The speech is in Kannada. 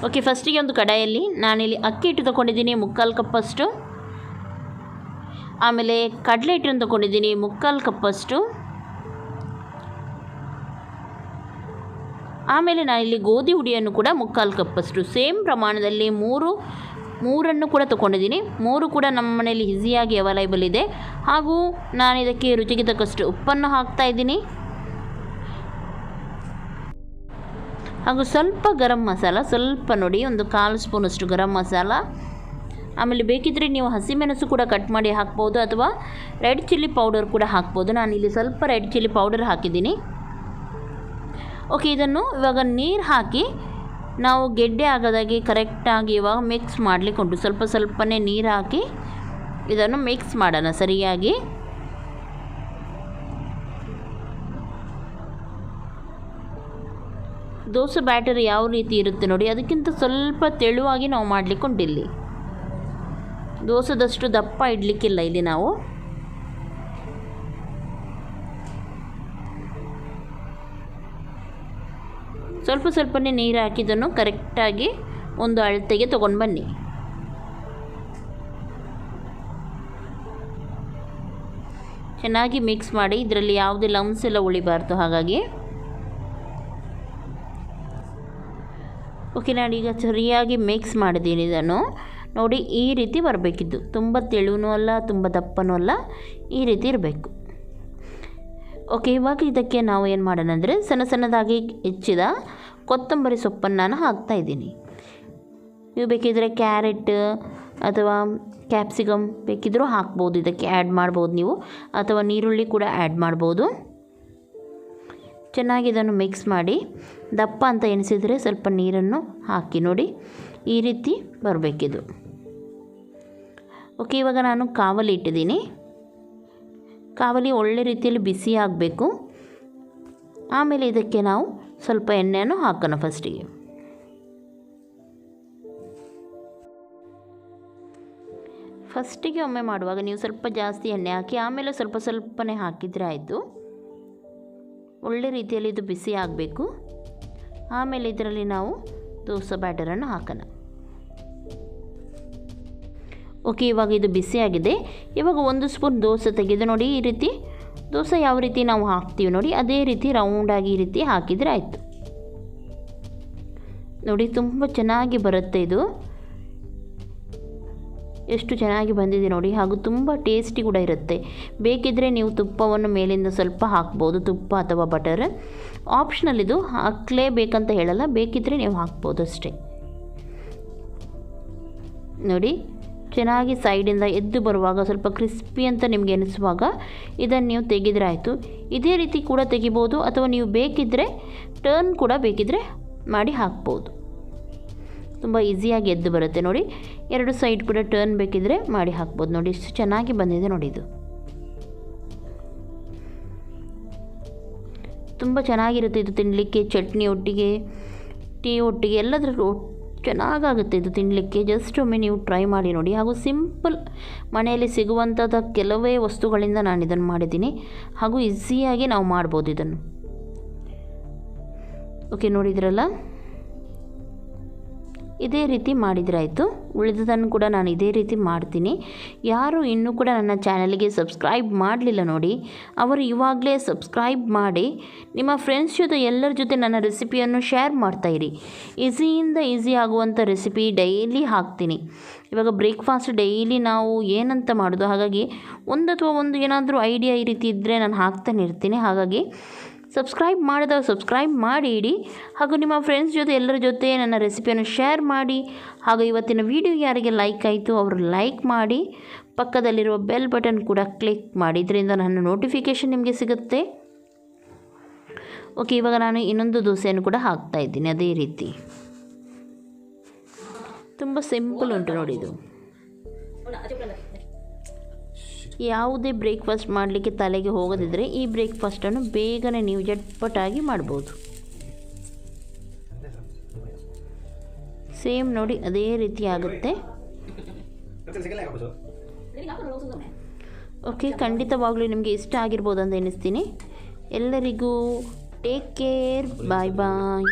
ಓಕೆ, ಫಸ್ಟಿಗೆ ಒಂದು ಕಡಾಯಲ್ಲಿ ನಾನಿಲ್ಲಿ ಅಕ್ಕಿ ಹಿಟ್ಟು ತೊಗೊಂಡಿದ್ದೀನಿ 3/4 ಕಪ್ಪಷ್ಟು. ಆಮೇಲೆ ಕಡಲೆ ಹಿಟ್ಟನ್ನು ತೊಗೊಂಡಿದ್ದೀನಿ 3/4 ಕಪ್ಪಷ್ಟು. ಆಮೇಲೆ ನಾನಿಲ್ಲಿ ಗೋಧಿ ಹುಡಿಯನ್ನು ಕೂಡ 3/4 ಕಪ್ಪಷ್ಟು. ಸೇಮ್ ಪ್ರಮಾಣದಲ್ಲಿ ಮೂರನ್ನು ಕೂಡ ತೊಗೊಂಡಿದ್ದೀನಿ. 3 ಕೂಡ ನಮ್ಮ ಮನೆಯಲ್ಲಿ ಈಸಿಯಾಗಿ ಅವೈಲೇಬಲ್ ಇದೆ. ಹಾಗೂ ನಾನು ಇದಕ್ಕೆ ರುಚಿಗೆ ತಕ್ಕಷ್ಟು ಉಪ್ಪನ್ನು ಹಾಕ್ತಾಯಿದ್ದೀನಿ. ಹಾಗೂ ಸ್ವಲ್ಪ ಗರಂ ಮಸಾಲ, ಸ್ವಲ್ಪ ನೋಡಿ ಒಂದು 1/4 ಸ್ಪೂನಷ್ಟು ಗರಂ ಮಸಾಲ. ಆಮೇಲೆ ಬೇಕಿದ್ದರೆ ನೀವು ಹಸಿಮೆಣಸು ಕೂಡ ಕಟ್ ಮಾಡಿ ಹಾಕ್ಬೋದು, ಅಥವಾ ರೆಡ್ ಚಿಲ್ಲಿ ಪೌಡರ್ ಕೂಡ ಹಾಕ್ಬೋದು. ನಾನಿಲ್ಲಿ ಸ್ವಲ್ಪ ರೆಡ್ ಚಿಲ್ಲಿ ಪೌಡರ್ ಹಾಕಿದ್ದೀನಿ. ಓಕೆ, ಇದನ್ನು ಇವಾಗ ನೀರು ಹಾಕಿ ನಾವು ಗೆಡ್ಡೆ ಆಗೋದಾಗಿ ಕರೆಕ್ಟಾಗಿ ಇವಾಗ ಮಿಕ್ಸ್ ಮಾಡಲಿಕ್ಕೆ ಉಂಟು. ಸ್ವಲ್ಪನೇ ನೀರು ಹಾಕಿ ಇದನ್ನು ಮಿಕ್ಸ್ ಮಾಡೋಣ ಸರಿಯಾಗಿ. ದೋಸೆ ಬ್ಯಾಟರ್ ಯಾವ ರೀತಿ ಇರುತ್ತೆ ನೋಡಿ, ಅದಕ್ಕಿಂತ ಸ್ವಲ್ಪ ತೆಳುವಾಗಿ ನಾವು ಮಾಡಲಿಕ್ಕೆ ಉಂಟು. ಇಲ್ಲಿ ದೋಸೆದಷ್ಟು ದಪ್ಪ ಇಡಲಿಕ್ಕಿಲ್ಲ. ಇಲ್ಲಿ ನಾವು ಸ್ವಲ್ಪನೇ ನೀರು ಹಾಕಿದ್ದನ್ನು ಕರೆಕ್ಟಾಗಿ ಒಂದು ಅಳತೆಗೆ ತೊಗೊಂಡು ಬನ್ನಿ. ಚೆನ್ನಾಗಿ ಮಿಕ್ಸ್ ಮಾಡಿ, ಇದರಲ್ಲಿ ಯಾವುದೇ ಲಮ್ಸ್ ಎಲ್ಲ ಉಳಿಬಾರ್ದು. ಹಾಗಾಗಿ ಓಕೆ, ನಾನೀಗ ಸರಿಯಾಗಿ ಮಿಕ್ಸ್ ಮಾಡಿದ್ದೀನಿ. ಇದನ್ನು ನೋಡಿ ಈ ರೀತಿ ಬರಬೇಕಿದ್ದು. ತುಂಬ ತೆಳುವೂ ಅಲ್ಲ, ತುಂಬ ದಪ್ಪನೂ ಅಲ್ಲ, ಈ ರೀತಿ ಇರಬೇಕು. ಓಕೆ, ಇವಾಗ ಇದಕ್ಕೆ ನಾವು ಏನು ಮಾಡೋಣ ಅಂದರೆ ಸಣ್ಣದಾಗಿ ಹೆಚ್ಚಿದ ಕೊತ್ತಂಬರಿ ಸೊಪ್ಪನ್ನು ನಾನು ಹಾಕ್ತಾಯಿದ್ದೀನಿ. ನೀವು ಬೇಕಿದ್ದರೆ ಕ್ಯಾರೆಟ್ ಅಥವಾ ಕ್ಯಾಪ್ಸಿಕಮ್ ಬೇಕಿದ್ದರೂ ಹಾಕ್ಬೋದು, ಇದಕ್ಕೆ ಆ್ಯಡ್ ಮಾಡ್ಬೋದು ನೀವು, ಅಥವಾ ನೀರುಳ್ಳಿ ಕೂಡ ಆ್ಯಡ್ ಮಾಡ್ಬೋದು. ಚೆನ್ನಾಗಿ ಇದನ್ನು ಮಿಕ್ಸ್ ಮಾಡಿ, ದಪ್ಪ ಅಂತ ಎನಿಸಿದರೆ ಸ್ವಲ್ಪ ನೀರನ್ನು ಹಾಕಿ ನೋಡಿ ಈ ರೀತಿ ಬರಬೇಕಿದು. ಓಕೆ, ಇವಾಗ ನಾನು ಕಾವಲಿ ಇಟ್ಟಿದ್ದೀನಿ. ಕಾವಲಿ ಒಳ್ಳೆ ರೀತಿಯಲ್ಲಿ ಬಿಸಿ ಆಗಬೇಕು. ಆಮೇಲೆ ಇದಕ್ಕೆ ನಾವು ಸ್ವಲ್ಪ ಎಣ್ಣೆಯನ್ನು ಹಾಕೋಣ. ಫಸ್ಟಿಗೆ ಒಮ್ಮೆ ಮಾಡುವಾಗ ನೀವು ಸ್ವಲ್ಪ ಜಾಸ್ತಿ ಎಣ್ಣೆ ಹಾಕಿ ಆಮೇಲೆ ಸ್ವಲ್ಪನೇ ಹಾಕಿದರೆ ಆಯಿತು. ಒಳ್ಳೆ ರೀತಿಯಲ್ಲಿ ಇದು ಬಿಸಿ ಆಗಬೇಕು. ಆಮೇಲೆ ಇದರಲ್ಲಿ ನಾವು ದೋಸೆ ಬ್ಯಾಟರನ್ನು ಹಾಕೋಣ. ಓಕೆ, ಇವಾಗ ಇದು ಬಿಸಿಯಾಗಿದೆ. ಇವಾಗ 1 ಸ್ಪೂನ್ ದೋಸೆ ತೆಗೆದು ನೋಡಿ, ಈ ರೀತಿ ದೋಸೆ ಯಾವ ರೀತಿ ನಾವು ಹಾಕ್ತೀವಿ ನೋಡಿ ಅದೇ ರೀತಿ ರೌಂಡಾಗಿ ಈ ರೀತಿ ಹಾಕಿದರೆ ಆಯಿತು. ನೋಡಿ ತುಂಬ ಚೆನ್ನಾಗಿ ಬರುತ್ತೆ ಇದು. ಎಷ್ಟು ಚೆನ್ನಾಗಿ ಬಂದಿದೆ ನೋಡಿ. ಹಾಗೂ ತುಂಬ ಟೇಸ್ಟಿ ಕೂಡ ಇರುತ್ತೆ. ಬೇಕಿದ್ದರೆ ನೀವು ತುಪ್ಪವನ್ನು ಮೇಲಿಂದ ಸ್ವಲ್ಪ ಹಾಕ್ಬೋದು, ತುಪ್ಪ ಅಥವಾ ಬಟರ್. ಆಪ್ಷನಲ್ ಇದು, ಹಾಕಲೇಬೇಕಂತ ಹೇಳಲ್ಲ, ಬೇಕಿದ್ದರೆ ನೀವು ಹಾಕ್ಬೋದು ಅಷ್ಟೇ. ನೋಡಿ ಚೆನ್ನಾಗಿ ಸೈಡಿಂದ ಎದ್ದು ಬರುವಾಗ ಸ್ವಲ್ಪ ಕ್ರಿಸ್ಪಿ ಅಂತ ನಿಮಗೆ ಅನಿಸುವಾಗ ಇದನ್ನು ನೀವು ತೆಗೆದರೆ ಆಯಿತು. ಇದೇ ರೀತಿ ಕೂಡ ತೆಗಿಬೋದು, ಅಥವಾ ನೀವು ಬೇಕಿದ್ದರೆ ಟರ್ನ್ ಕೂಡ ಬೇಕಿದ್ದರೆ ಮಾಡಿ ಹಾಕ್ಬೋದು. ತುಂಬ ಈಸಿಯಾಗಿ ಎದ್ದು ಬರುತ್ತೆ ನೋಡಿ. 2 ಸೈಡ್ ಕೂಡ ಟರ್ನ್ ಬೇಕಿದ್ದರೆ ಮಾಡಿ ಹಾಕ್ಬೋದು. ನೋಡಿ ಎಷ್ಟು ಚೆನ್ನಾಗಿ ಬಂದಿದೆ ನೋಡಿ. ಇದು ತುಂಬ ಚೆನ್ನಾಗಿರುತ್ತೆ. ಇದು ತಿನ್ನಲಿಕ್ಕೆ ಚಟ್ನಿ ಒಟ್ಟಿಗೆ, ಟೀ ಒಟ್ಟಿಗೆ ಎಲ್ಲದರಲ್ಲೂ ಚೆನ್ನಾಗಾಗುತ್ತೆ ಇದು ತಿನ್ನಲಿಕ್ಕೆ. ಜಸ್ಟ್ ಒಮ್ಮೆ ನೀವು ಟ್ರೈ ಮಾಡಿ ನೋಡಿ. ಹಾಗೂ ಸಿಂಪಲ್ ಮನೆಯಲ್ಲಿ ಸಿಗುವಂಥದ್ದು ಕೆಲವೇ ವಸ್ತುಗಳಿಂದ ನಾನು ಇದನ್ನು ಮಾಡಿದ್ದೀನಿ. ಹಾಗೂ ಈಸಿಯಾಗಿ ನಾವು ಮಾಡ್ಬೋದು ಇದನ್ನು. ಓಕೆ, ನೋಡಿದ್ರಲ್ಲ, ಇದೇ ರೀತಿ ಮಾಡಿದರೆ ಆಯಿತು. ಉಳಿದದನ್ನು ಕೂಡ ನಾನು ಇದೇ ರೀತಿ ಮಾಡ್ತೀನಿ. ಯಾರು ಇನ್ನೂ ಕೂಡ ನನ್ನ ಚಾನಲ್ಗೆ ಸಬ್ಸ್ಕ್ರೈಬ್ ಮಾಡಲಿಲ್ಲ ನೋಡಿ, ಅವರು ಇವಾಗಲೇ ಸಬ್ಸ್ಕ್ರೈಬ್ ಮಾಡಿ ನಿಮ್ಮ ಫ್ರೆಂಡ್ಸ್ ಜೊತೆ ಎಲ್ಲರ ಜೊತೆ ನನ್ನ ರೆಸಿಪಿಯನ್ನು ಶೇರ್ ಮಾಡ್ತಾಯಿರಿ. ಈಸಿಯಿಂದ ಈಸಿ ಆಗುವಂಥ ರೆಸಿಪಿ ಡೈಲಿ ಹಾಕ್ತೀನಿ. ಇವಾಗ ಬ್ರೇಕ್ಫಾಸ್ಟ್ ಡೈಲಿ ನಾವು ಏನಂತ ಮಾಡೋದು, ಹಾಗಾಗಿ ಒಂದು ಏನಾದರೂ ಐಡಿಯಾ ಈ ರೀತಿ ಇದ್ದರೆ ನಾನು ಹಾಕ್ತಾನೆ ಇರ್ತೀನಿ. ಹಾಗಾಗಿ ಸಬ್ಸ್ಕ್ರೈಬ್ ಮಾಡಿದಾಗ ಸಬ್ಸ್ಕ್ರೈಬ್ ಮಾಡಿ ಇಡಿ. ಹಾಗೂ ನಿಮ್ಮ ಫ್ರೆಂಡ್ಸ್ ಜೊತೆ ಎಲ್ಲರ ಜೊತೆ ನನ್ನ ರೆಸಿಪಿಯನ್ನು ಶೇರ್ ಮಾಡಿ. ಹಾಗೂ ಇವತ್ತಿನ ವಿಡಿಯೋ ಯಾರಿಗೆ ಲೈಕ್ ಆಯಿತು ಅವರು ಲೈಕ್ ಮಾಡಿ, ಪಕ್ಕದಲ್ಲಿರುವ ಬೆಲ್ ಬಟನ್ ಕೂಡ ಕ್ಲಿಕ್ ಮಾಡಿ. ಇದರಿಂದ ನನ್ನ ನೋಟಿಫಿಕೇಷನ್ ನಿಮಗೆ ಸಿಗುತ್ತೆ. ಓಕೆ, ಇವಾಗ ನಾನು ಇನ್ನೊಂದು ದೋಸೆಯನ್ನು ಕೂಡ ಹಾಕ್ತಾಯಿದ್ದೀನಿ ಅದೇ ರೀತಿ. ತುಂಬ ಸಿಂಪಲ್ ಉಂಟು ನೋಡಿ ಇದು. ಯಾವುದೇ ಬ್ರೇಕ್ಫಾಸ್ಟ್ ಮಾಡಲಿಕ್ಕೆ ತಲೆಗೆ ಹೋಗೋದಿದ್ದರೆ ಈ ಬ್ರೇಕ್ಫಾಸ್ಟನ್ನು ಬೇಗನೆ ನೀವು ಜಟ್ಪಟಾಗಿ ಮಾಡ್ಬೋದು. ಸೇಮ್ ನೋಡಿ ಅದೇ ರೀತಿ ಆಗುತ್ತೆ. ಓಕೆ, ಖಂಡಿತವಾಗ್ಲೂ ನಿಮಗೆ ಇಷ್ಟ ಆಗಿರ್ಬೋದು ಅಂತ ಎನಿಸ್ತೀನಿ. ಎಲ್ಲರಿಗೂ ಟೇಕ್ ಕೇರ್, ಬಾಯ್ ಬಾಯ್.